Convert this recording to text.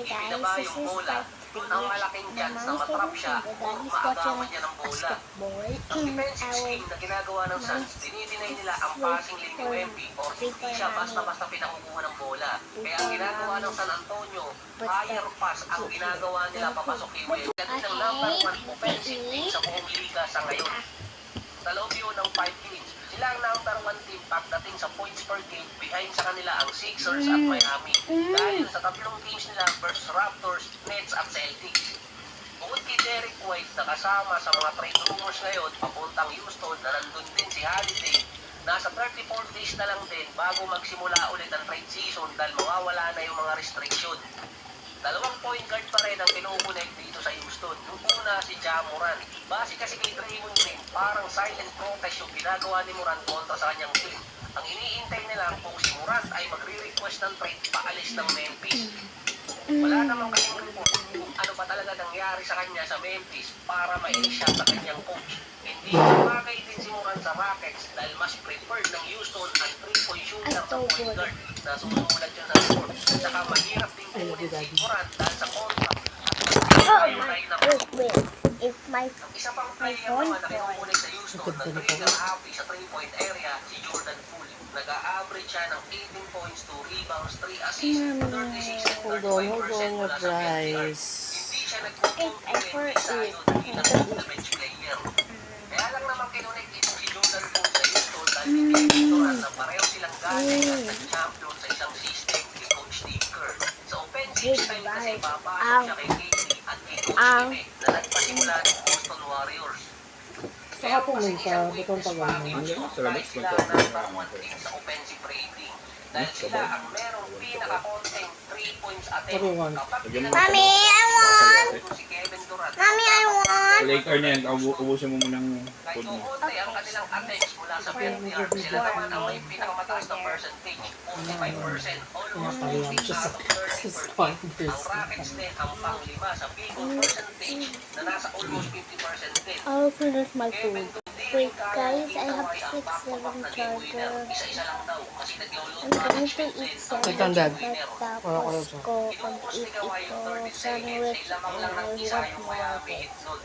ibinaba This yung is bola. part Doon ang 3. malaking My chance na mom is matrap taking siya the o daddy's maagawan watching niya ng bola. basketball. Ang defensive I will scheme na ginagawa ng Suns, dinideny nila ang passing lane ni Wemby or hindi siya basta-basta pinakukuha ng bola. Kaya ang ginagawa ng San Antonio, higher pass ang ginagawa nila papasok kay Wemby. Yan ang number 1 offensive team sa buong liga sa ngayon. Sa loob yun ng 5 games, sila ang number 1 team pagdating sa points per game. Behind sa kanila ang Sixers at Miami. Dahil sa tatlong teams nila versus Raptors, Nets at Celtics. Bukod kay Derek White na kasama sa mga trade rumors ngayon papuntang Houston na nandun din si Holiday, nasa 34 days na lang din bago magsimula ulit ang trade season dahil mawawala na yung mga restriction. Dalawang point guard pa rin ang pinukunik dito sa Houston. Yung una si Ja Morant. Base kasi kay Draymond Green, parang silent protest yung ginagawa ni Morant kontra sa kanyang team. Ang iniintay nila kung si Morant ay magre-request ng trade paalis ng Memphis. Wala namang kasing report kung ano ba talaga nangyari sa kanya sa Memphis para mainis siya sa kanyang coach. Hindi bagay din si Morant sa Rockets dahil mas preferred ng Houston ang 3-point shooter sa point guard na susulat yun sa report. At saka mahirap din kunin si Morant dahil sa contract at Wait. If my isa pang player naman na kinukunik sa Houston na trigger happy sa 3-point area si Jordan Poole. Nag-a-average siya ng 18 points, 2 rebounds, 3 assists, 36 and 35% mula sa bench guard. Hindi siya nagkukumpleto sa yun, hindi na bench player. Kaya lang naman kinunik itong si Jordan Poole sa Houston dahil bigay pinturan na pareho silang galing at nag-champion sa isang system ni Coach Steve Kerr. Sa offensive style kasi papasok siya kay KD at kay Coach Ime na nagpasimula ng Boston Warriors. Saka pumunta, butong tagal mo. Dahil sila ang number 1 team sa offensive rating. Dahil sila ang merong pinaka-konting 3 points attempt. Kapag Mami, I want! si Kevin Durant. Mami, I want! Later na yan, ubusin mo munang Kahit food mo. kukunti ang kanilang attempts mula sa 50 yards, sila naman ang may pinakamataas na percentage, 45%, almost 40 out of 30%. Ang Rockets din ang pang-5 sa field goal percentage na nasa almost 50% din. I'll finish my Kevin food. Durant, Wait, guys, I have ang 6 back-to-back na game winner. Isa-isa lang daw kasi nag-load I'm going to management eat din. Second, Dad. tapos ko Inubos ni mag-eat Kawhi yung ito 30 seconds, sandwich lamang lang ng and isa I yung want Miami more. Heat nun.